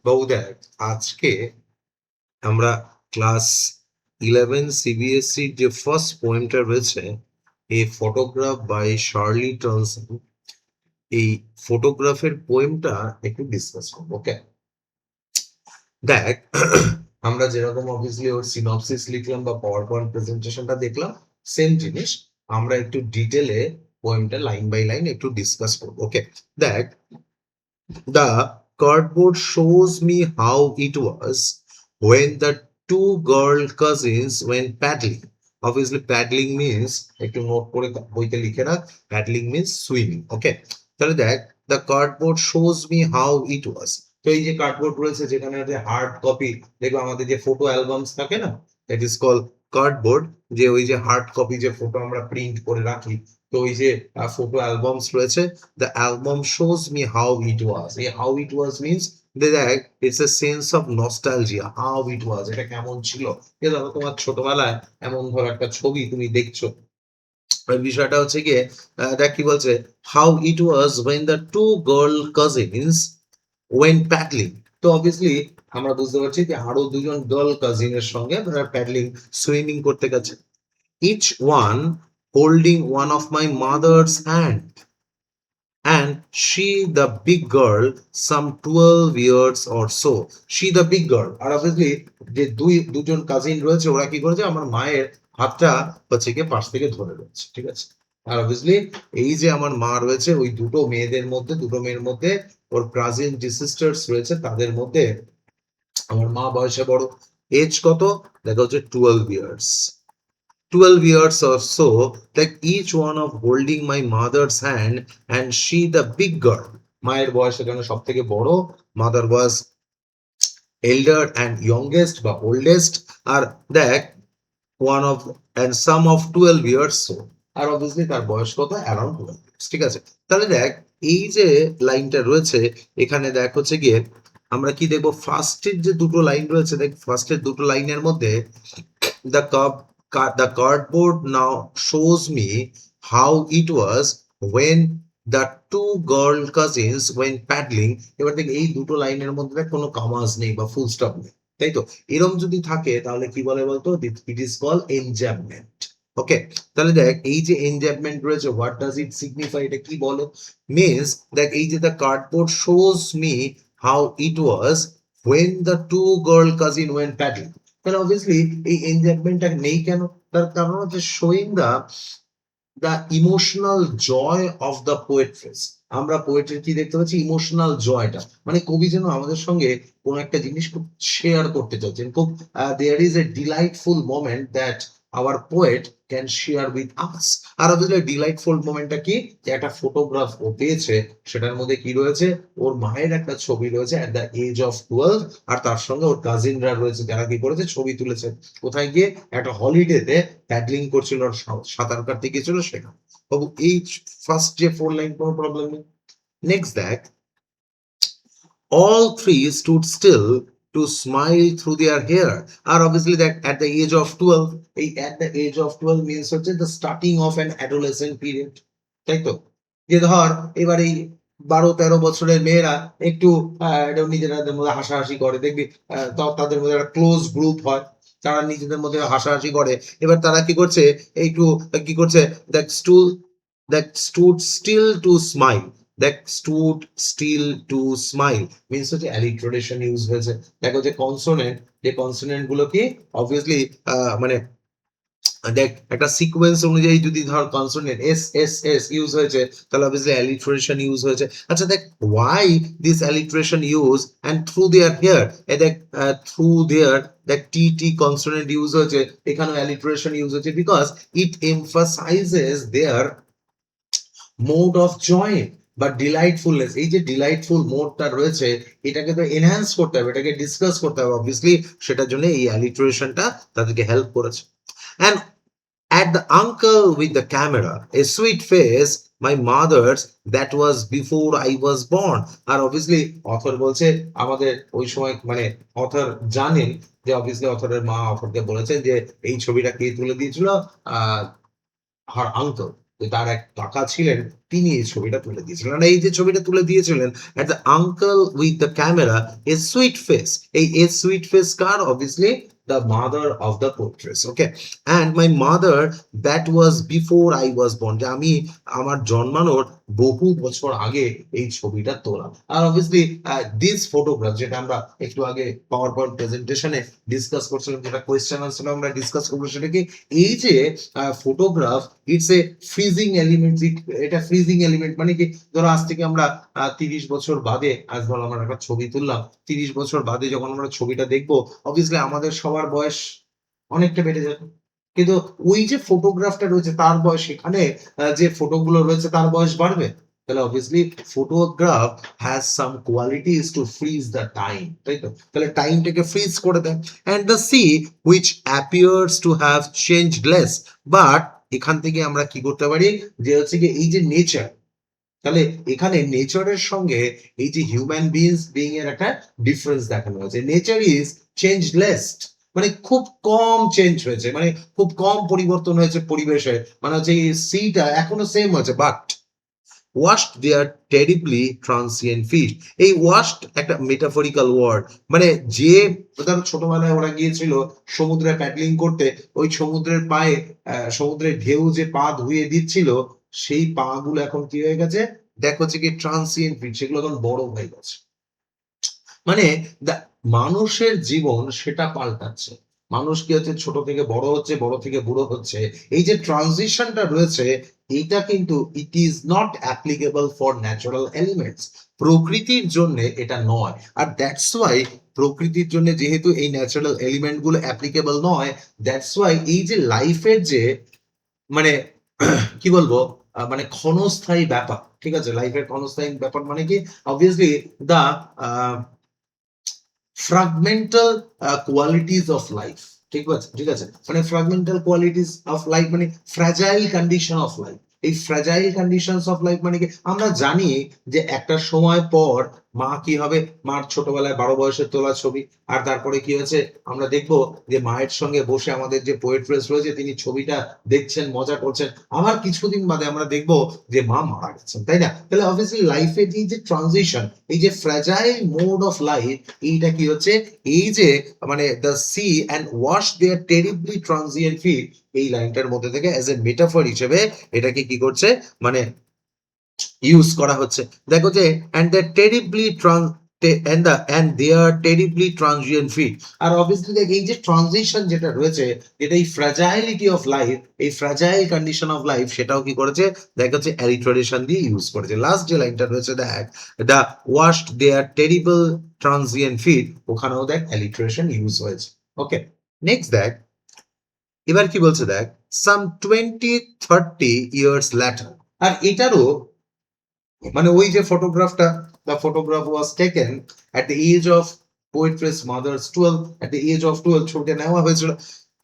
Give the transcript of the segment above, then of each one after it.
বাবু দেখ, আজকে আমরা ক্লাস 11 সিবিএসসি যে ফার্স্ট পোয়েমটা রয়েছে, এই ফটোগ্রাফ বাই শার্লি টনসন, এই ফটোগ্রাফের পোয়েমটা একটু ডিসকাস করবো। ওকে, দেখ, আমরা যেরকম অবভিয়াসলি ওর সিনপসিস লিখলাম বা পাওয়ার পয়েন্ট প্রেজেন্টেশনটা দেখলাম, সেম জিনিস আমরা একটু ডিটেলে পোয়েমটা লাইন বাই লাইন একটু ডিসকাস করবো। ওকে, দেখ, the cardboard shows me how it was when the two girl cousins went paddling. Obviously, paddling means একটু নোট করে বইতে লিখে রাখ, paddling means swimming. ওকে, তাহলে দেখ, the cardboard shows me how it was. তো এই যে কার্ডবোর্ড রয়েছে, যেখানে যে হার্ড কপি, দেখবে আমাদের যে ফটো অ্যালবামস থাকে না, দ্যাট ইজ কল কার্ডবোর্ড। যে ওই যে হার্ড কপি যে ফটো আমরা প্রিন্ট করে রাখি, তো ওই যে ফটো অ্যালবামস রয়েছে, the album shows me how it was. How it was means দেখ, it's a sense of nostalgia. How it was, এটা কেমন ছিল। ধরো তোমার ছোটবেলায় এমন ধরো একটা ছবি তুমি দেখছো, ওই বিষয়টা হচ্ছে গিয়ে দেখ কি বলছে, how it was when the two girl cousins went paddling. তো অবভিয়াসলি আমরা বুঝতে পারছি যে আরো দুজন গার্ল কাজিনের সঙ্গে প্যাডলিং, সুইমিং করতে গেছে, each one holding one of my mother's hand, and she the big girl, some 12 years or so. She the big girl, আর অবভিয়াসলি যে দুজন কাজিন রয়েছে, ওরা কি করেছে, আমার মায়ের হাতটা হচ্ছে গিয়ে পাশ থেকে ধরে রয়েছে, ঠিক আছে। আর অবভিয়াসলি এই যে আমার মা রয়েছে, ওই দুটো মেয়ের মধ্যে ওর কাজিন যে সিস্টার্স রয়েছে, তাদের মধ্যে আমার মা বয়সে বড়। এজ কত দেখা হচ্ছে 12 years, 12 years or so, like each one of holding my mother's hand, and she the big girl. মায়ের বয়স এখানে সব থেকে বড়, mother was elder and youngest বা oldest, আর দেখ one of and some of 12 years so, R obviously তার বয়স কত, অ্যারাউন্ড 12 years, ঠিক আছে। তাহলে দেখ, এই যে লাইনটা রয়েছে এখানে, দেখ হচ্ছে গিয়ে আমরা কি দেখবো, ফার্স্টের যে দুটো লাইন রয়েছে, দেখ ফার্স্টের দুটো লাইনের মধ্যে the the cardboard now shows me how it was when the two girl cousins went paddling. এবার দেখ, এই দুটো লাইনের মধ্যে দেখ কোনো কমাস নেই বা ফুল স্টপ নেই, তাই তো। এরকম যদি থাকে তাহলে কি বলে বলতো, ইট ইজ কল এনজাম্পমেন্ট। ওকে, তাহলে দেখ, এই যে এনজাম্পমেন্ট রয়েছে, হোয়াট ডাজ ইট সিগনিফাই, এটা কি বলে, মিনস দেখ, এই যে the cardboard shows me how it was when the two girl cousin went paddling, তাহলে অবভিয়াসলি এই এনজাজমেন্টটা নেই কেন, তার কারণ হচ্ছে showing the emotional joy of the poetess. আমরা পোয়েট্রির কি দেখতে পাচ্ছি, ইমোশনাল জয়টা, মানে কবি যেন আমাদের সঙ্গে কোন একটা জিনিস খুব শেয়ার করতে চাইছেন, খুব there is a delightful moment that our poet can share with us. আর অবভিয়াসলি ডিলাইটফুল মোমেন্টটা কি, যে একটা ফটোগ্রাফ ও পেয়েছে, সেটার মধ্যে কি রয়েছে, ওর মায়ের একটা ছবি রয়েছে অ্যাট দ্য এজ অফ 12, আর তার সঙ্গে ওর কাজিনরা রয়েছে, যারা কি করেছে, ছবি তুলেছে, কোথায় গিয়ে, একটা হলিডেতে প্যাডলিং করছিল, আর সাঁতার কাটতে গিয়েছিল সেখানে। বাবু, এই ফার্স্ট যে 4 লাইন কোনো প্রবলেম নেই। নেক্সট দেখ, all three stood still to smile through their hair. R obviously that at the age of 12, এই at the age of 12 means হচ্ছে the starting of an adolescent period, তাই তো। যে ধর এবার এই 12-13 বছরের মেয়েরা একটু নিজেদের মধ্যে হাসাহাসি করে, দেখবি তাদের মধ্যে একটা ক্লোজ গ্রুপ হয়, তারা নিজেদের মধ্যে হাসাহাসি করে। এবার তারা কি করছে, একটু কি করছে, that stood still to smile, that stood still to smile means হচ্ছে alliteration ইউজ হয়েছে। দেখো যে কনসোনেন্ট, যে কনসোনেন্ট গুলো কি অবভিয়াসলি মানে দেখ, একটা সিকোয়েন্স অনুযায়ী যদি ধর consonant S S S use হয়েছে, তাহলে অবভিয়াসলি অ্যালিটারেশন ইউজ হয়েছে। আচ্ছা দেখ, why this alliteration use and through there here, এ দেখ থ্রু দেয়ার, দেখ টি টি কনসোনেন্ট ইউজ হয়েছে, এখানেও অ্যালিটারেশন ইউজ হয়েছে, because it emphasises their mode of joy বা ডিলাইটফুলনেস। এই যে ডিলাইটফুল মোডটা রয়েছে, এটাকে তো এনহ্যান্স করতে হবে, এটাকে ডিসকাস করতে হবে, অবভিয়াসলি সেটার জন্য এই অ্যালিটারেশনটা তাদেরকে হেল্প করেছে। And at the uncle with the camera, a sweet face, my mother's, that was before I was born. আর অবভিয়াসলি অথর বলছে আমাদের ওই সময়, মানে অথর জানেন যে অবভিয়াসলি অথরের মা অথরকে বলেছেন যে এই ছবিটা কে তুলে দিয়েছিল, হার আঙ্কল, তার এক কাকা ছিলেন, তিনি এই ছবিটা তুলে দিয়েছিলেন। আর এই যে ছবিটা তুলে দিয়েছিলেন, at the uncle with the camera, a sweet face. এই sweet face car? Obviously the mother of the portress. Okay, and my mother, that was before I was born. যে আমি আমার জন্মানোর বহু বছর আগে এই ছবিটা তোলা। আর অবভিয়াসলি দিস ফটোগ্রাফ, যেটা আমরা একটু আগে পাওয়ার পয়েন্ট প্রেজেন্টেশনে ডিসকাস করছিলাম, যেটা কোয়েশ্চেন আনসার আমরা ডিসকাস করবো, সেটা কি এই যে photograph, it's a freezing element. এটা ফ্রিজিং এলিমেন্ট মানে কি, ধরো আজ থেকে আমরা 30 বছর বাদে, আজ ধরো আমরা একটা ছবি তুললাম, 30 বছর বাদে যখন আমরা ছবিটা দেখবো, অবভিয়াসলি আমাদের সবার বয়স অনেকটা বেড়ে যাবে, কিন্তু ওই যে ফটোগ্রাফটা রয়েছে তার বয়স, এখানে যে ফটোগুলো রয়েছে তার বয়স বাড়বে। তাহলে obviously photograph has some qualities to freeze the time, তাই তো? তাহলে টাইমটাকে ফ্রিজ করে দেয়। And the sea which appears to have changed less, but এখান থেকে আমরা কি করতে পারি, যে হচ্ছে কি এই যে নেচার, তাহলে এখানে নেচারের সঙ্গে এই যে হিউম্যান বিং এর একটা ডিফারেন্স দেখানো হয়েছে। নেচার ইজ চেঞ্জলেস, মানে খুব কম চেঞ্জ হয়েছে, মানে খুব কম পরিবর্তন হয়েছে পরিবেশে, মানে হচ্ছে এই সিটা এখনো সেম হয়েছে, but washed their terribly transient feet. এই ওয়াশড একটা মেটাফরিক্যাল ওয়ার্ড, মানে যে ধরো ছোটবেলায় ওরা গিয়েছিল সমুদ্রে প্যাডলিং করতে, ওই সমুদ্রের পায়ে সমুদ্রের ঢেউ যে পা ধুয়ে দিচ্ছিল, সেই পা গুলো এখন কি হয়ে গেছে, দেখো হচ্ছে কি ট্রান্সিয়েন্ট ফিট, সেগুলো এখন বড় হয়ে গেছে। মানে মানুষের জীবন সেটা পাল্টাচ্ছে, মানুষ কি হচ্ছে, ছোট থেকে বড় হচ্ছে, বড় থেকে বুড়ো হচ্ছে। এই যে ট্রানজিশনটা রয়েছে, এটা কিন্তু it is not applicable for natural elements, প্রকৃতির জন্য এটা নয়। আর দ্যাটস ওয়াই প্রকৃতির জন্য যেহেতু এই ন্যাচারাল এলিমেন্ট গুলো অ্যাপ্লিকেবল নয়, দ্যাটস ওয়াই এই যে লাইফের যে মানে কি বলবো, মানে ক্ষণস্থায়ী ব্যাপার, ঠিক আছে, লাইফের ক্ষণস্থায়ী ব্যাপার মানে কি, obviously the fragmental qualities of life, ঠিক আছে, ঠিক আছে, মানে ফ্রাগমেন্টাল কোয়ালিটিস অফ লাইফ মানে ফ্র্যাজাইল কন্ডিশন অফ লাইফ। এই ফ্র্যাজাইল কন্ডিশনস অফ লাইফ মানে কি, আমরা জানি যে একটা সময় পর মা কি হবে, মার ছোটবেলায় 12 বয়সের তোলা ছবি, আর তারপরে কি হয়েছে, আমরা দেখবো যে মায়ের সঙ্গে বসে আমাদের যে পোয়েট্রেস রয়েছে তিনি ছবিটা দেখছেন, মজা করছেন, আবার কিছুদিন বাদে আমরা দেখবো যে মা মারা গেছেন, তাই না? তাহলে অবভিয়াসলি লাইফের এই যে ট্রানজিশন, এই যে ফ্র্যাজাইল মোড অফ লাইফ, এইটা কি হচ্ছে, এই যে মানে the sea and wash their terribly transient feet, এই লাইনটার মধ্যে থেকে অ্যাজ এ মেটাফর হিসেবে এটাকে কি করছে, মানে ইউজ করা হচ্ছে। দেখো যে and the terribly and they are terribly transient feat। আর অবভিয়াসলি দেখ এই যে ট্রানজিশন যেটা রয়েছে, যেটা এই ফ্র্যাজাইলিটি অফ লাইফ, এই ফ্র্যাজাইল কন্ডিশন অফ লাইফ, সেটাও কি করেছে, দেখা হচ্ছে অ্যালিটারেশন দিয়ে ইউজ করেছে। লাস্ট যে লাইনটা রয়েছে দেখ, the washed they are terrible transient feet, ওখানেও দেখ অ্যালিটারেশন ইউজ হয়েছে। ওকে, নেক্সট দেখ, এবার কি বলছে দেখ, সাম 20-30 ইয়ার্স ল্যাটার। আর এটারও মানে ওই যে ফটোগ্রাফটা, the photograph was taken at the age of poetess mother's 12, at the age of 12 ছবিটা নেওয়া হয়েছিল।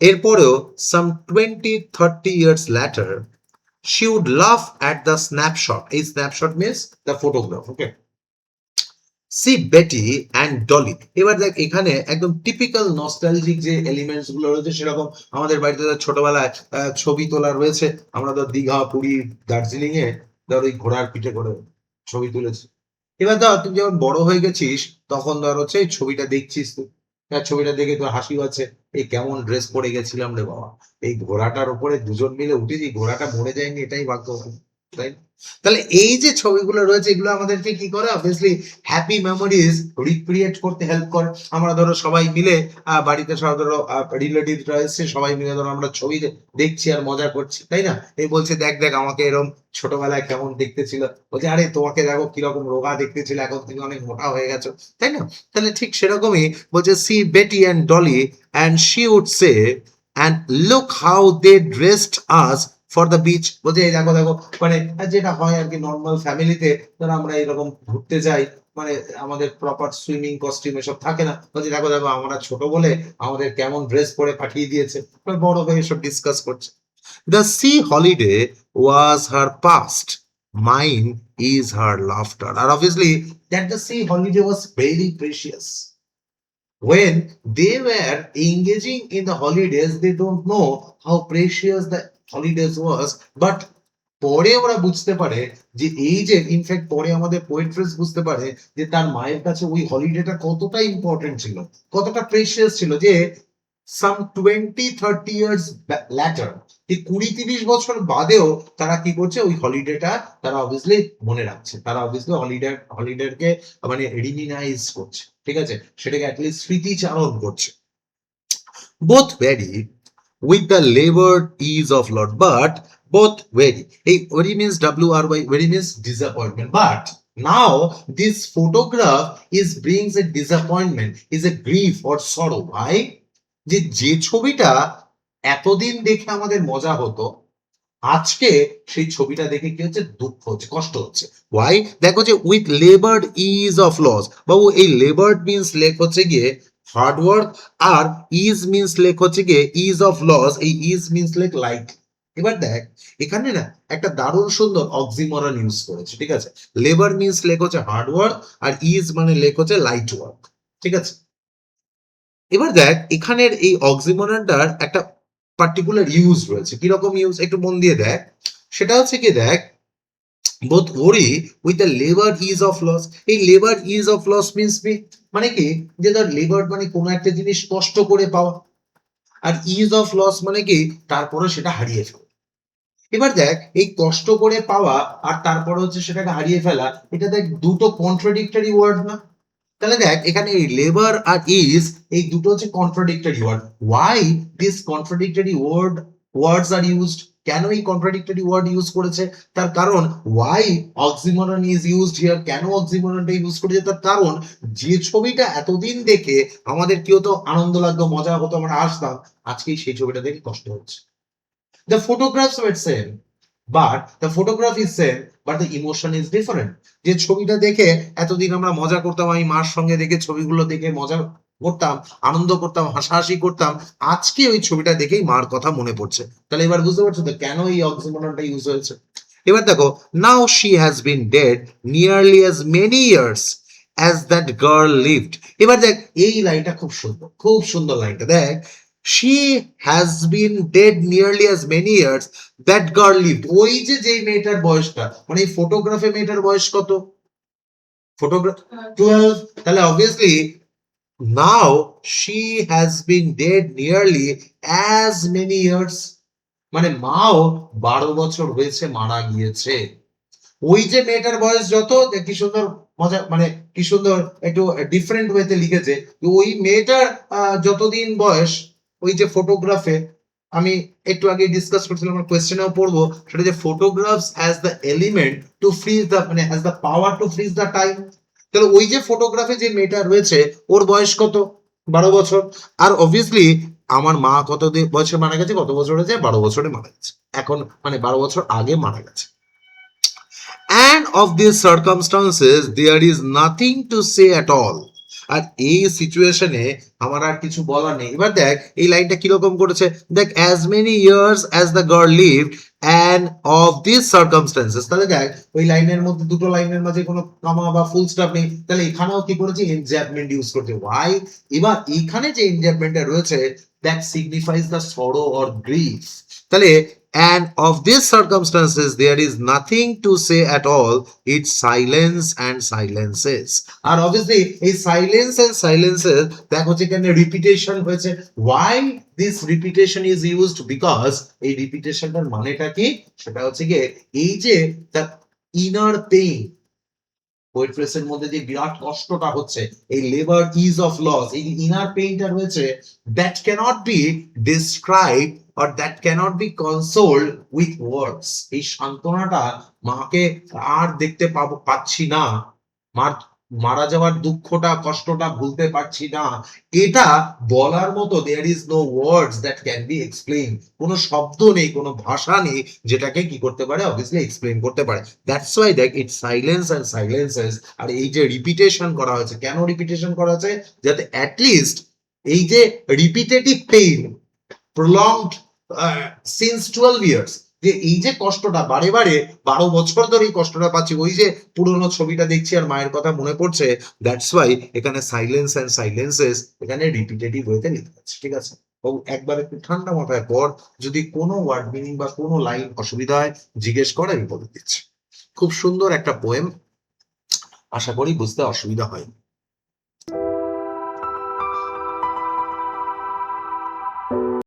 এরপরেও some 20-30 years later she would laugh at the snapshot। এই snapshot means the photograph, okay, see Betty and Dolly. এবার দেখ এখানে একদম typical nostalgic যে এলিমেন্টস গুলো রয়েছে, সেরকম আমাদের বাড়িতে ছোটবেলায় ছবি তোলা রয়েছে, আমরা তো দীঘা, পুরী, দার্জিলিং এ ধর ওই ঘোড়ার পিঠে করে ছবি তুলেছি। এবার ধর তুই যখন বড় হয়ে গেছিস, তখন ধর হচ্ছে এই ছবিটা দেখছিস, তুই ছবিটা দেখে তোর হাসি পাচ্ছে, এই কেমন ড্রেস পরে গেছিলাম রে বাবা, এই ঘোড়াটার উপরে দুজন মিলে উঠেছি, ঘোড়াটা মরে যায়নি, এটাই ভাগ্য, তাই? তাহলে এই যে ছবিগুলো রয়েছে, এগুলো আমাদেরকে কি করে, অবভিয়াসলি হ্যাপি মেমোরিজ রিক্রিয়েট করতে হেল্প করে। আমরা ধরো সবাই মিলে বাড়িতে সব ধরো রিলেটিভরা এসছে, সবাই মিলে ধরো আমরা ছবি দেখছি আর মজা করছি, তাই না? এই বলছে দেখ দেখ আমাকে এরকম ছোটবেলায় কেমন দেখতে ছিল, বলছে আরে তোমাকে দেখো কিরকম রোগা দেখতে ছিল, এখন তুমি অনেক মোটা হয়ে গেছো, তাই না? তাহলে ঠিক সেরকমই বলছে see Betty and Dolly and she would say and look how they dressed us for the beach. বলছে এই দেখো দেখো, মানে যেটা হয় আর কি নর্মাল ফ্যামিলিতে, ধরো আমরা এরকম ঘুরতে যাই, মানে আমাদের প্রপার সুইমিং কস্টিউম এসব থাকে না, বলছে দেখো দেখো আমরা ছোট বলে আমাদের কেমন ড্রেস পরে পাঠিয়ে দিয়েছে, বড় হয়ে এসব ডিসকাস করছে। The sea holiday was her past, mine is her laughter। And obviously that the sea holiday was very precious. When they were engaging in the holidays, they don't know how precious the holidays was, but পরে ওরা বুঝতে পারে যে এই যে in fact পরে আমাদের পোয়েট্রেস বুঝতে পারে যে তার মায়ের কাছে ওই হলিডেটা কতটা ইম্পর্টেন্ট ছিল, কতটা প্রেশিয়াস ছিল, যে সাম 20-30 ইয়ার্স ল্যাটার, এই 20-30 বছর বাদেও তারা কি করছে, ওই হলিডেটা তারা অবভিয়াসলি মনে রাখছে, তারা অবভিয়াসলি হলিডেকে মানে রিমিনাইজ করছে, ঠিক আছে, সেটাকে অ্যাটলিস্ট স্মৃতিচারণ করছে। Both very with the labored ease of Lord, but both vary. A very means WRY, very means disappointment. But now this photograph is brings a disappointment, is a grief or sorrow. Why? যে ছবিটা এতদিন দেখে আমাদের মজা হতো, আজকে সেই ছবিটা দেখে কি হচ্ছে, দুঃখ হচ্ছে, কষ্ট হচ্ছে। ওয়াই? দেখো যে with laboured ease of loss, বাবু এই লেবার্ড মিনস লেখ হচ্ছে গিয়ে হার্ড ওয়ার্ক, আর ইজ মিনস লেখ হচ্ছে গিয়ে ইজ অফ লস, এই ইজ মিনস লেখ লাইট। এবার দেখ এখানে না একটা দারুণ সুন্দর অক্সিমরন ইউজ করেছে, ঠিক আছে, লেবার মিনস লেখ হচ্ছে হার্ড ওয়ার্ক, আর ইজ মানে লেখ হচ্ছে লাইট ওয়ার্ক, ঠিক আছে। এবার দেখ এখানের এই অক্সিমরনটার একটা পার্টিকুলার ইউজ রয়েছে, কিরকম ইউজ একটু মন দিয়ে দেখ, সেটা হচ্ছে কি দেখ, both worry with the labour is of loss, এই labour is of loss means মানে কি, যে ধর লেবার মানে কোনো একটা জিনিস কষ্ট করে পাওয়া, আর ইজ অফ লস মানে কি তারপরে সেটা হারিয়ে ফেলা। এবার দেখ এই কষ্ট করে পাওয়া আর তারপরে হচ্ছে সেটাকে হারিয়ে ফেলা, এটা দেখ দুটো কন্ট্রাডিক্টরি ওয়ার্ড না? তাহলে দেখ এখানে এই লেবার আর ইজ এই দুটো হচ্ছে contradictory word. Why this contradictory words are used? কেন এই কন্ট্রাডিক্টরি ওয়ার্ড ইউজ করেছে? তার কারণ why oxymoron is used here, কেন অক্সিমরনটা ইউজ করেছে, তার কারণ যে ছবিটা এতদিন দেখে আমাদের কি হতো, আনন্দ লাগতো, মজা হতো, আমরা আসতাম, আজকেই সেই ছবিটা দেখে কষ্ট হচ্ছে। The photographs were same, but the photograph is same, but the emotion is different. যে ছবিটা দেখে এতদিন আমরা মজা করতাম, আমি মার সঙ্গে দেখে ছবিগুলো দেখে মজা করতাম, আনন্দ করতাম, হাসাহাসি করতাম, আজকে ওই ছবিটা দেখেই মার কথা মনে পড়ছে। তাহলে এবার বুঝতে পারছো তো কেন এই অক্সিমরনটা ইউজ হয়েছে। এবার দেখো, now she has been dead nearly as many years as that girl lived. এবার দেখ এই লাইনটা খুব সুন্দর, খুব সুন্দর লাইনটা দেখ, she has been dead nearly as many years that girl lived. ওই যে যেই মেয়েটার বয়সটা, মানে এই ফটোগ্রাফে মেয়েটার বয়স কত, ফটোগ্রাফ 12, তাহলে obviously now she has been dead nearly as many years, মানে মাও 12 বছর হয়েছে মারা গিয়েছে। ওই যে মেয়েটার বয়স যত, কি সুন্দর মজা, মানে কি সুন্দর একটু ডিফারেন্ট ওয়েতে লিখেছে, ওই মেয়েটার যতদিন বয়স, ওই যে ফটোগ্রাফে আমি একটু আগে ডিসকাস করছিলাম, আমার কোয়েশ্চেনেও পড়বো, সেটা যে photographs has the element to freeze the, মানে has the power to freeze the time. তাহলে ওই যে ফটোগ্রাফে যে মেয়েটা রয়েছে ওর বয়স কত, 12 বছর। আর অবভিয়াসলি আমার মা কত বছরে মারা গেছে, কত বছর হয়েছে, 12 বছরে মারা গেছে, এখন মানে 12 বছর আগে মারা গেছে। And of these circumstances there is nothing to say at all. আর এই সিচুয়েশনে আমার আর কিছু বলার নেই। এবার দেখ এই লাইনটা কিরকম করেছে, দেখ as many years as the girl lived and of these circumstances, তাহলে দেখ ওই লাইনের মধ্যে, দুটো লাইনের মাঝে কোনো কমা বা ফুল স্টপ নেই, তাহলে এখানেও কি করেছে, এনজাবমেন্ট ইউজ করছে। ওয়াই? এবার এখানে যে এনজাবমেন্টটা রয়েছে that signifies the sorrow or grief, তাহলে and of these circumstances there is nothing to say at all, it's silence and silences. R obviously এই silence and silences দেখো যেখানে রিপিটেশন হয়েছে। why this repetition is used? because এই রিপিটেশনটার মানেটা কি, সেটা হচ্ছে গিয়ে এই যে the inner pain, পোয়েট্রেসের মধ্যে যে বিরাট কষ্টটা হচ্ছে, এই লেবার ইজ অফ লস, এই ইনার পেইনটা রয়েছে, that cannot be describe or that cannot be consoled with words. এই সান্ত্বনাটা মাকে আর দেখতে পাচ্ছি না, মার মারা যাওয়ার দুঃখটা, কষ্টটা ভুলতে পারছি না, এটা বলার মতো there is no words that can be explain, কোনো শব্দ নেই, কোনো ভাষা নেই যেটাকে কি করতে পারে, অবভিয়াসলি এক্সপ্লেইন করতে পারে। দ্যাটস ওয়াই দেখ ইট সাইলেন্স এন্ড সাইলেন্সেস। আর এই যে রিপিটেশন করা হয়েছে, কেন রিপিটেশন করা হয়েছে, যাতে অ্যাটলিস্ট এই যে repetitive pain prolonged since 12 years, যে এই যে কষ্টটা বারে বারে 12 বছর ধরে এই কষ্টটা পাচ্ছি, ওই যে পুরোনো ছবিটা দেখছি আর মায়ের কথা মনে পড়ছে, দ্যাটস ওয়াই এখানে সাইলেন্স এন্ড সাইলেন্সেস এখানে রিপিটেটিভ ওয়েতে লিখা আছে, ঠিক আছে। এবং একবার একটু ঠান্ডা মাথায় পড়, যদি কোনো ওয়ার্ড মিনিং বা কোনো লাইন অসুবিধা হয় জিজ্ঞেস করে, আমি বলে দিচ্ছি। খুব সুন্দর একটা পোয়েম, আশা করি বুঝতে অসুবিধা হয়।